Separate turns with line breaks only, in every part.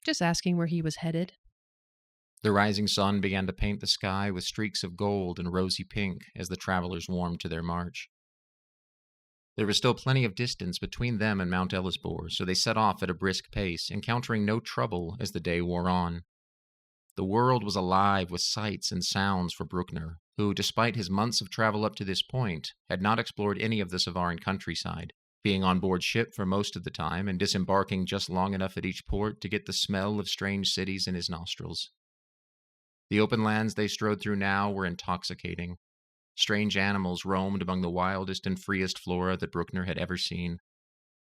Just asking where he was headed.
The rising sun began to paint the sky with streaks of gold and rosy pink as the travelers warmed to their march. There was still plenty of distance between them and Mount Ellisbore, so they set off at a brisk pace, encountering no trouble as the day wore on. The world was alive with sights and sounds for Bruckner, who, despite his months of travel up to this point, had not explored any of the Savaran countryside, being on board ship for most of the time and disembarking just long enough at each port to get the smell of strange cities in his nostrils. The open lands they strode through now were intoxicating. Strange animals roamed among the wildest and freest flora that Bruckner had ever seen.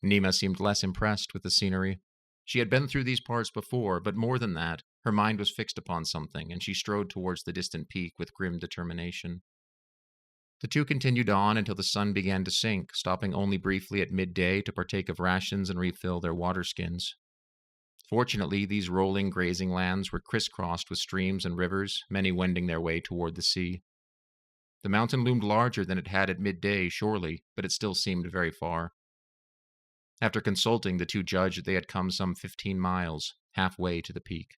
Nima seemed less impressed with the scenery. She had been through these parts before, but more than that, her mind was fixed upon something, and she strode towards the distant peak with grim determination. The two continued on until the sun began to sink, stopping only briefly at midday to partake of rations and refill their water skins. Fortunately, these rolling, grazing lands were crisscrossed with streams and rivers, many wending their way toward the sea. The mountain loomed larger than it had at midday, surely, but it still seemed very far. After consulting, the two judged that they had come some 15 miles, halfway to the peak.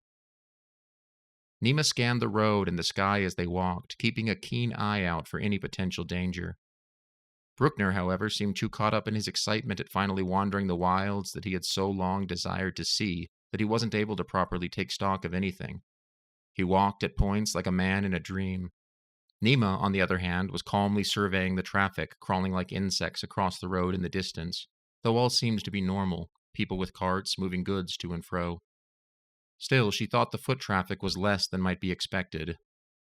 Nima scanned the road and the sky as they walked, keeping a keen eye out for any potential danger. Bruckner, however, seemed too caught up in his excitement at finally wandering the wilds that he had so long desired to see that he wasn't able to properly take stock of anything. He walked at points like a man in a dream. Nima, on the other hand, was calmly surveying the traffic, crawling like insects across the road in the distance, though all seemed to be normal, people with carts moving goods to and fro. Still, she thought the foot traffic was less than might be expected,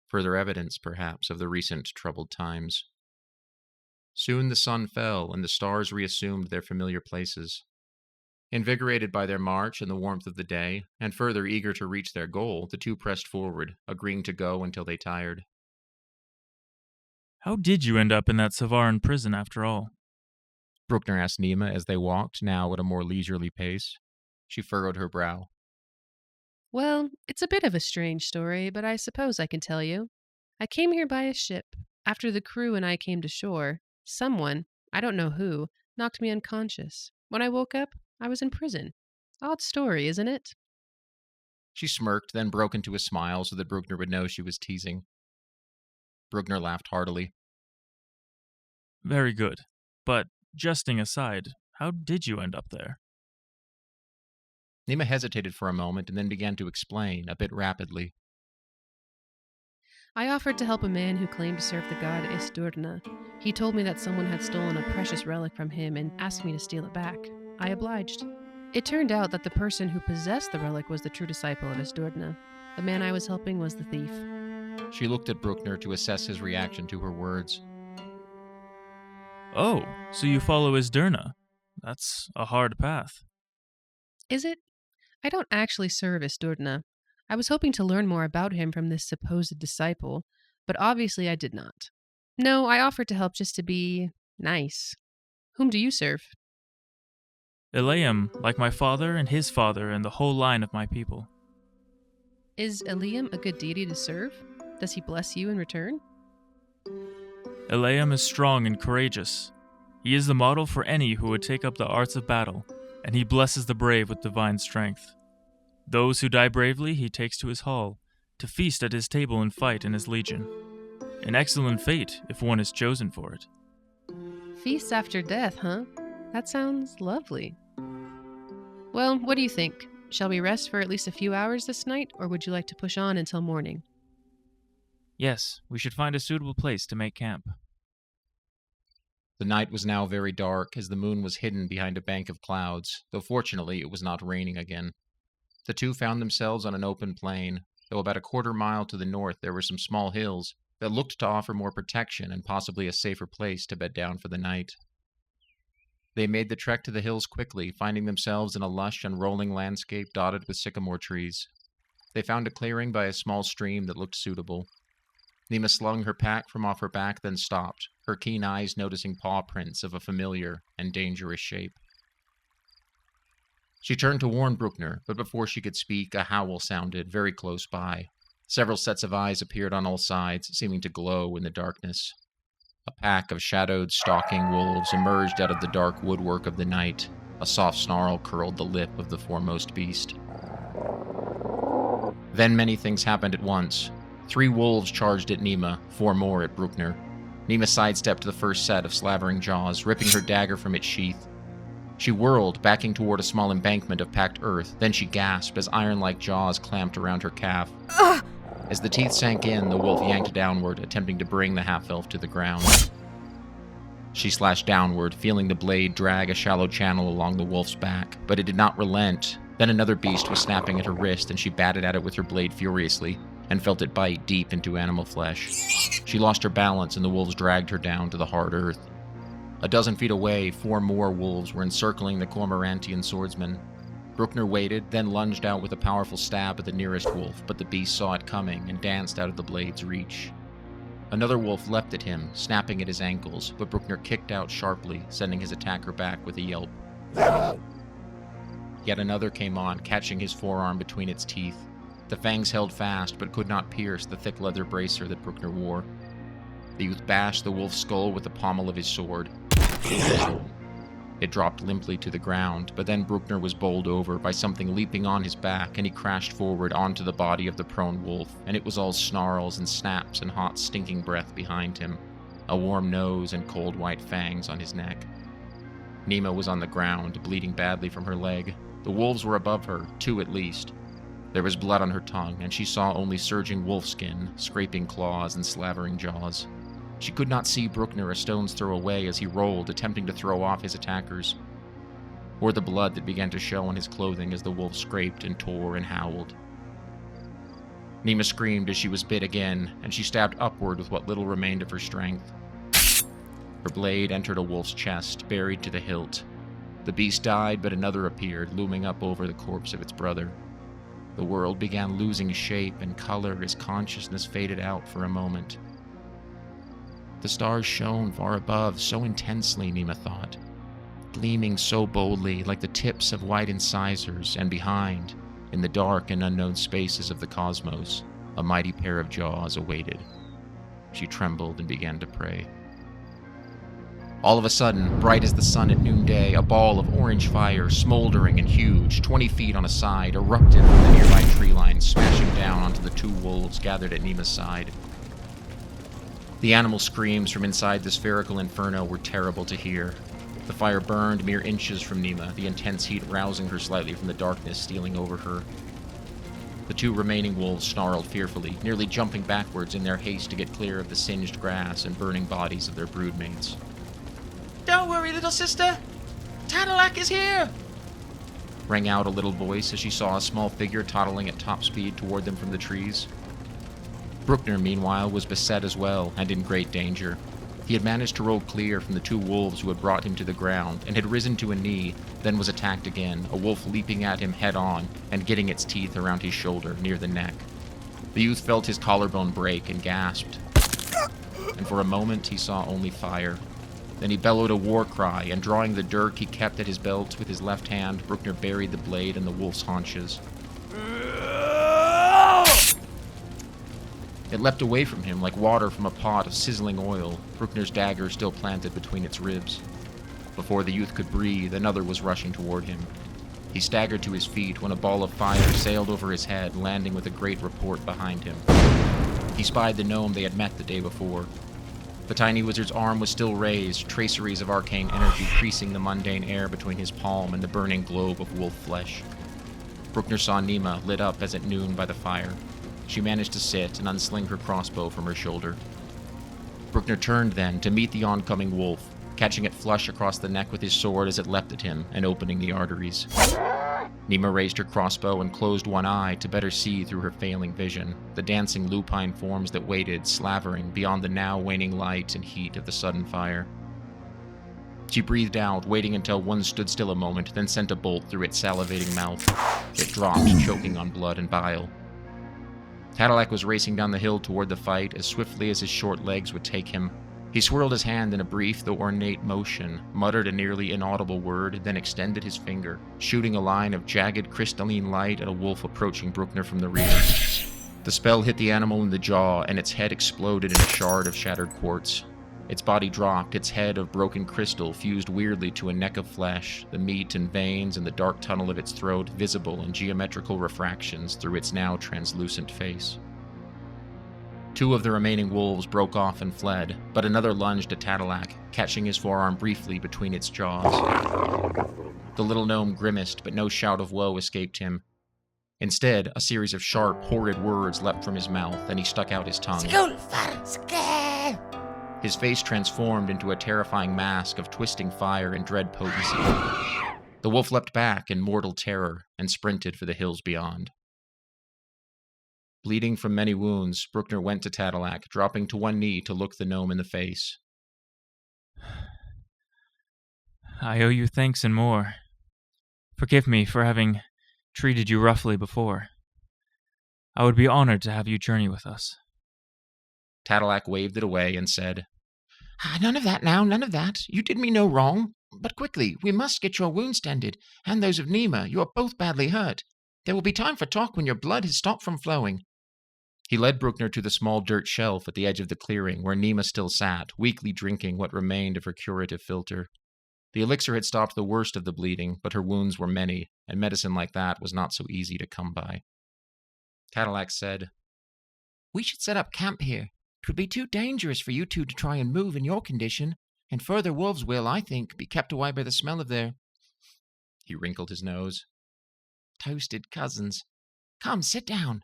further evidence, perhaps, of the recent troubled times. Soon the sun fell, and the stars reassumed their familiar places. Invigorated by their march and the warmth of the day, and further eager to reach their goal, the two pressed forward, agreeing to go until they tired.
How did you end up in that Savaran prison after all?
Bruckner asked Nima as they walked, now at a more leisurely pace. She furrowed her brow.
Well, it's a bit of a strange story, but I suppose I can tell you. I came here by a ship. After the crew and I came to shore, someone, I don't know who, knocked me unconscious. When I woke up, I was in prison. Odd story, isn't it?
She smirked, then broke into a smile so that Bruckner would know she was teasing. Bruckner laughed heartily.
Very good. But, jesting aside, how did you end up there?
Nima hesitated for a moment and then began to explain, a bit rapidly.
I offered to help a man who claimed to serve the god Isdurna. He told me that someone had stolen a precious relic from him and asked me to steal it back. I obliged. It turned out that the person who possessed the relic was the true disciple of Isdurna. The man I was helping was the thief.
She looked at Bruckner to assess his reaction to her words.
Oh, so you follow Isdurna. That's a hard path.
Is it? I don't actually serve Isdurna. I was hoping to learn more about him from this supposed disciple, but obviously I did not. No, I offered to help just to be nice. Whom do you serve?
Eliam, like my father and his father and the whole line of my people.
Is Eliam a good deity to serve? Does he bless you in return?
Eliam is strong and courageous. He is the model for any who would take up the arts of battle, and he blesses the brave with divine strength. Those who die bravely he takes to his hall, to feast at his table and fight in his legion. An excellent fate if one is chosen for it.
Feasts after death, huh? That sounds lovely. Well, what do you think? Shall we rest for at least a few hours this night, or would you like to push on until morning?
Yes, we should find a suitable place to make camp.
The night was now very dark, as the moon was hidden behind a bank of clouds, though fortunately it was not raining again. The two found themselves on an open plain, though about a quarter-mile to the north there were some small hills that looked to offer more protection and possibly a safer place to bed down for the night. They made the trek to the hills quickly, finding themselves in a lush and rolling landscape dotted with sycamore trees. They found a clearing by a small stream that looked suitable. Nima slung her pack from off her back, then stopped, her keen eyes noticing paw prints of a familiar and dangerous shape. She turned to warn Bruckner, but before she could speak, a howl sounded very close by. Several sets of eyes appeared on all sides, seeming to glow in the darkness. A pack of shadowed, stalking wolves emerged out of the dark woodwork of the night. A soft snarl curled the lip of the foremost beast. Then many things happened at once. 3 wolves charged at Nima, 4 more at Bruckner. Nima sidestepped the first set of slavering jaws, ripping her dagger from its sheath. She whirled, backing toward a small embankment of packed earth, then she gasped as iron-like jaws clamped around her calf. As the teeth sank in, the wolf yanked downward, attempting to bring the half-elf to the ground. She slashed downward, feeling the blade drag a shallow channel along the wolf's back, but it did not relent. Then another beast was snapping at her wrist, and she batted at it with her blade furiously, and felt it bite deep into animal flesh. She lost her balance, and the wolves dragged her down to the hard earth. A dozen feet away, 4 more wolves were encircling the Cormorantian swordsman. Bruckner waited, then lunged out with a powerful stab at the nearest wolf, but the beast saw it coming and danced out of the blade's reach. Another wolf leapt at him, snapping at his ankles, but Bruckner kicked out sharply, sending his attacker back with a yelp. Yet another came on, catching his forearm between its teeth. The fangs held fast, but could not pierce the thick leather bracer that Bruckner wore. The youth bashed the wolf's skull with the pommel of his sword. It dropped limply to the ground, but then Bruckner was bowled over by something leaping on his back, and he crashed forward onto the body of the prone wolf, and it was all snarls and snaps and hot, stinking breath behind him, a warm nose and cold white fangs on his neck. Nima was on the ground, bleeding badly from her leg. The wolves were above her, 2 at least. There was blood on her tongue, and she saw only surging wolf skin, scraping claws and slavering jaws. She could not see Bruckner a stone's throw away as he rolled, attempting to throw off his attackers, or the blood that began to show on his clothing as the wolf scraped and tore and howled. Nima screamed as she was bit again, and she stabbed upward with what little remained of her strength. Her blade entered a wolf's chest, buried to the hilt. The beast died, but another appeared, looming up over the corpse of its brother. The world began losing shape and color as consciousness faded out for a moment. The stars shone far above so intensely, Nima thought, gleaming so boldly like the tips of white incisors, and behind, in the dark and unknown spaces of the cosmos, a mighty pair of jaws awaited. She trembled and began to pray. All of a sudden, bright as the sun at noonday, a ball of orange fire, smoldering and huge, 20 feet on a side, erupted from the nearby tree line, smashing down onto the 2 wolves gathered at Nima's side. The animal screams from inside the spherical inferno were terrible to hear. The fire burned mere inches from Nima, the intense heat rousing her slightly from the darkness stealing over her. The 2 remaining wolves snarled fearfully, nearly jumping backwards in their haste to get clear of the singed grass and burning bodies of their broodmates.
"Don't worry, little sister! Tadalak is here!"
Rang out a little voice as she saw a small figure toddling at top speed toward them from the trees. Bruckner, meanwhile, was beset as well, and in great danger. He had managed to roll clear from the 2 wolves who had brought him to the ground, and had risen to a knee, then was attacked again, a wolf leaping at him head-on, and getting its teeth around his shoulder, near the neck. The youth felt his collarbone break and gasped, and for a moment he saw only fire. Then he bellowed a war cry, and drawing the dirk he kept at his belt with his left hand, Bruckner buried the blade in the wolf's haunches. It leapt away from him like water from a pot of sizzling oil, Bruckner's dagger still planted between its ribs. Before the youth could breathe, another was rushing toward him. He staggered to his feet when a ball of fire sailed over his head, landing with a great report behind him. He spied the gnome they had met the day before. The tiny wizard's arm was still raised, traceries of arcane energy creasing the mundane air between his palm and the burning globe of wolf flesh. Bruckner saw Nima lit up as at noon by the fire. She managed to sit and unsling her crossbow from her shoulder. Bruckner turned then to meet the oncoming wolf, catching it flush across the neck with his sword as it leapt at him and opening the arteries. Nima raised her crossbow and closed one eye to better see through her failing vision, the dancing lupine forms that waited, slavering, beyond the now waning light and heat of the sudden fire. She breathed out, waiting until one stood still a moment, then sent a bolt through its salivating mouth. It dropped, choking on blood and bile. Tadalak was racing down the hill toward the fight as swiftly as his short legs would take him. He swirled his hand in a brief though ornate motion, muttered a nearly inaudible word, then extended his finger, shooting a line of jagged crystalline light at a wolf approaching Bruckner from the rear. The spell hit the animal in the jaw, and its head exploded in a shard of shattered quartz. Its body dropped, its head of broken crystal fused weirdly to a neck of flesh, the meat and veins in the dark tunnel of its throat visible in geometrical refractions through its now translucent face. 2 of the remaining wolves broke off and fled, but another lunged at Tadalak, catching his forearm briefly between its jaws. The little gnome grimaced, but no shout of woe escaped him. Instead, a series of sharp, horrid words leapt from his mouth, and he stuck out his tongue. His face transformed into a terrifying mask of twisting fire and dread potency. The wolf leapt back in mortal terror and sprinted for the hills beyond. Bleeding from many wounds, Bruckner went to Tadalak, dropping to one knee to look the gnome in the face.
I owe you thanks and more. Forgive me for having treated you roughly before. I would be honored to have you journey with us.
Tadalak waved it away and said,
None of that now, none of that. You did me no wrong. But quickly, we must get your wounds tended, and those of Nima. You are both badly hurt. There will be time for talk when your blood has stopped from flowing.
He led Bruckner to the small dirt shelf at the edge of the clearing, where Nima still sat, weakly drinking what remained of her curative filter. The elixir had stopped the worst of the bleeding, but her wounds were many, and medicine like that was not so easy to come by. Tadalak said,
We should set up camp here. It would be too dangerous for you two to try and move in your condition, and further wolves will, I think, be kept away by the smell of their...
He wrinkled his nose.
Toasted cousins. Come, sit down.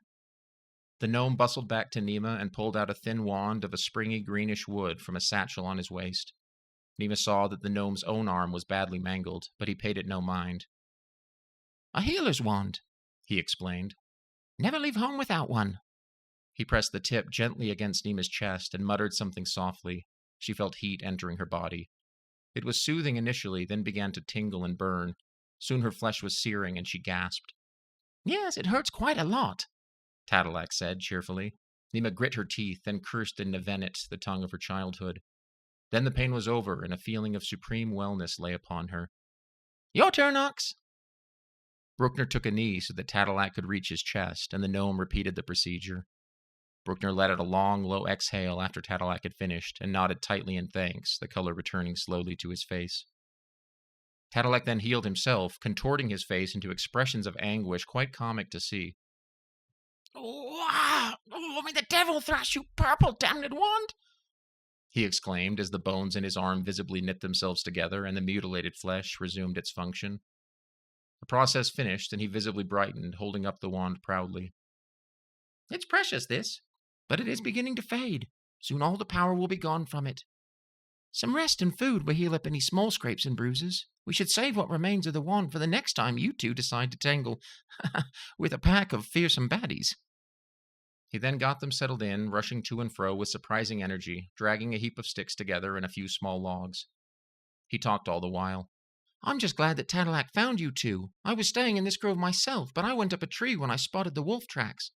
The gnome bustled back to Nima and pulled out a thin wand of a springy greenish wood from a satchel on his waist. Nima saw that the gnome's own arm was badly mangled, but he paid it no mind.
A healer's wand,
he explained.
Never leave home without one.
He pressed the tip gently against Nima's chest and muttered something softly. She felt heat entering her body. It was soothing initially, then began to tingle and burn. Soon her flesh was searing, and she gasped.
Yes, it hurts quite a lot,
Tadalak said cheerfully. Nima grit her teeth, then cursed in Nevenet, the tongue of her childhood. Then the pain was over, and a feeling of supreme wellness lay upon her.
Your turn, Ox.
Bruckner took a knee so that Tadalak could reach his chest, and the gnome repeated the procedure. Bruckner let out a long, low exhale after Tadalak had finished, and nodded tightly in thanks, the color returning slowly to his face. Tadalak then healed himself, contorting his face into expressions of anguish quite comic to see.
Oh, may the devil thrash you, purple damned wand!
He exclaimed as the bones in his arm visibly knit themselves together and the mutilated flesh resumed its function. The process finished, and he visibly brightened, holding up the wand proudly.
It's precious, this, but it is beginning to fade. Soon all the power will be gone from it. Some rest and food will heal up any small scrapes and bruises. We should save what remains of the wand for the next time you two decide to tangle with a pack of fearsome baddies.
He then got them settled in, rushing to and fro with surprising energy, dragging a heap of sticks together and a few small logs. He talked all the while.
I'm just glad that Tadalak found you two. I was staying in this grove myself, but I went up a tree when I spotted the wolf tracks.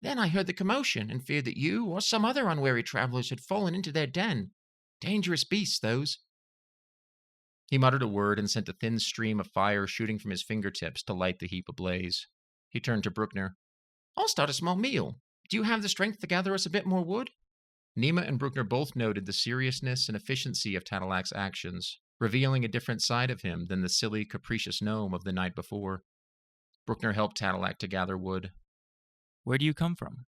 Then I heard the commotion and feared that you or some other unwary travelers had fallen into their den. Dangerous beasts, those.
He muttered a word and sent a thin stream of fire shooting from his fingertips to light the heap ablaze. He turned to Bruckner.
I'll start a small meal. Do you have the strength to gather us a bit more wood?
Nima and Bruckner both noted the seriousness and efficiency of Tadalak's actions, revealing a different side of him than the silly, capricious gnome of the night before. Bruckner helped Tadalak to gather wood.
Where do you come from?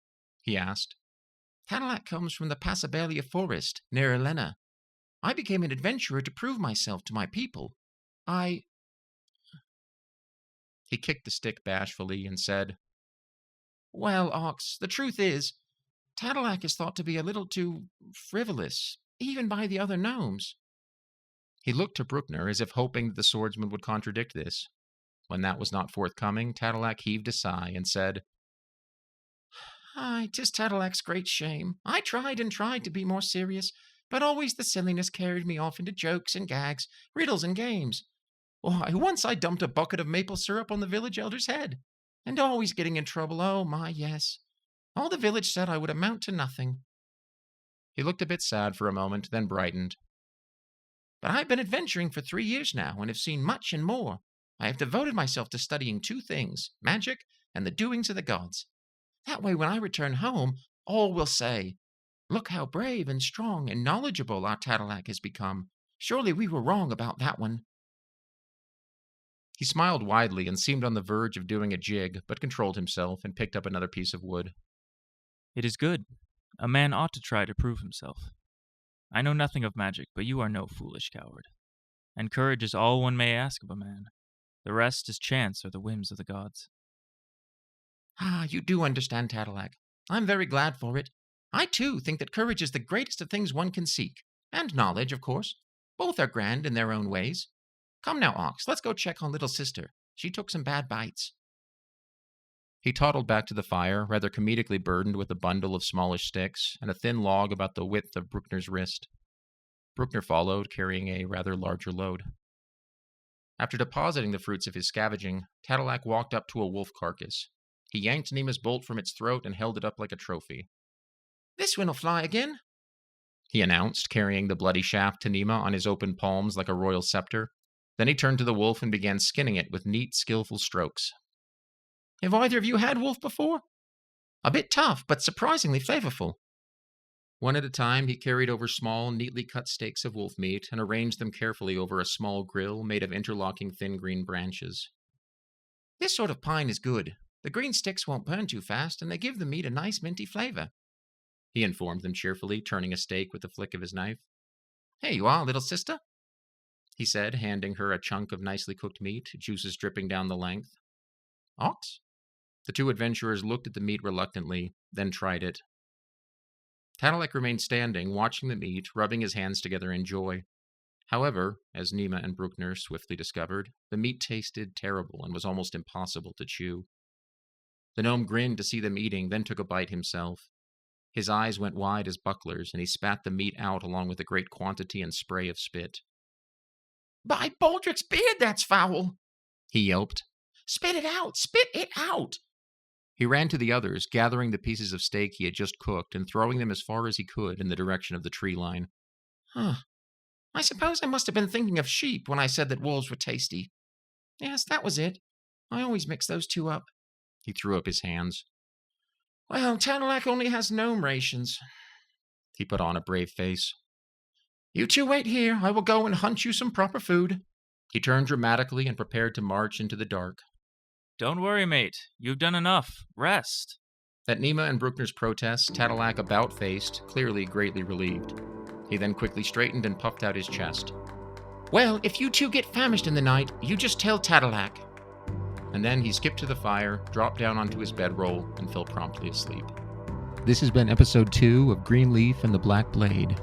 He asked.
Tadalak comes from the Passabalia forest, near Elena. I became an adventurer to prove myself to my people.
He kicked the stick bashfully and said,
Well, Ox, the truth is, Tadalak is thought to be a little too frivolous, even by the other gnomes.
He looked to Bruckner as if hoping that the swordsman would contradict this. When that was not forthcoming, Tadalak heaved a sigh and said,
Aye, 'tis Tadalak's great shame. I tried and tried to be more serious, but always the silliness carried me off into jokes and gags, riddles and games. Why, once I dumped a bucket of maple syrup on the village elder's head, and always getting in trouble, oh my, yes. All the village said I would amount to nothing.
He looked a bit sad for a moment, then brightened.
But I've been adventuring for 3 years now, and have seen much and more. I have devoted myself to studying 2 things, magic and the doings of the gods. That way, when I return home, all will say, Look how brave and strong and knowledgeable our Tadalak has become. Surely we were wrong about that one."
He smiled widely and seemed on the verge of doing a jig, but controlled himself and picked up another piece of wood.
"It is good. A man ought to try to prove himself. I know nothing of magic, but you are no foolish coward. And courage is all one may ask of a man. The rest is chance or the whims of the gods."
"Ah, you do understand Tadalak. I'm very glad for it. I, too, think that courage is the greatest of things one can seek. And knowledge, of course. Both are grand in their own ways. Come now, Ox, let's go check on little sister. She took some bad bites."
He toddled back to the fire, rather comedically burdened with a bundle of smallish sticks and a thin log about the width of Bruckner's wrist. Bruckner followed, carrying a rather larger load. After depositing the fruits of his scavenging, Tadalak walked up to a wolf carcass. He yanked Nima's bolt from its throat and held it up like a trophy.
"This one'll fly again,"
he announced, carrying the bloody shaft to Nima on his open palms like a royal scepter. Then he turned to the wolf and began skinning it with neat, skillful strokes.
"Have either of you had wolf before? A bit tough, but surprisingly flavorful."
One at a time, he carried over small, neatly cut steaks of wolf meat and arranged them carefully over a small grill made of interlocking thin green branches.
"This sort of pine is good. The green sticks won't burn too fast, and they give the meat a nice minty flavor,"
he informed them cheerfully, turning a steak with a flick of his knife.
"Here you are, little sister,"
he said, handing her a chunk of nicely cooked meat, juices dripping down the length.
"Ox?"
The two adventurers looked at the meat reluctantly, then tried it. Tadalak remained standing, watching the meat, rubbing his hands together in joy. However, as Nima and Bruckner swiftly discovered, the meat tasted terrible and was almost impossible to chew. The gnome grinned to see them eating, then took a bite himself. His eyes went wide as bucklers, and he spat the meat out along with a great quantity and spray of spit.
"By Baldrick's beard, that's foul!"
he yelped.
"Spit it out! Spit it out!"
He ran to the others, gathering the pieces of steak he had just cooked and throwing them as far as he could in the direction of the tree line.
I suppose I must have been thinking of sheep when I said that wolves were tasty. Yes, that was it. I always mix those two up."
He threw up his hands.
"Well, Tadalak only has gnome rations."
He put on a brave face.
"You two wait here. I will go and hunt you some proper food."
He turned dramatically and prepared to march into the dark.
"Don't worry, mate. You've done enough. Rest."
At Nima and Bruckner's protests, Tadalak about-faced, clearly greatly relieved. He then quickly straightened and puffed out his chest.
"Well, if you two get famished in the night, you just tell Tadalak."
And then he skipped to the fire, dropped down onto his bedroll, and fell promptly asleep. This has been episode 2 of Greenleaf and the Black Blade.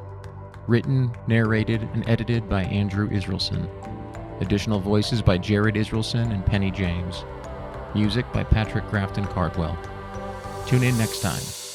Written, narrated, and edited by Andrew Israelsen. Additional voices by Jared Israelsen and Penny James. Music by Patrick Grafton Cardwell. Tune in next time.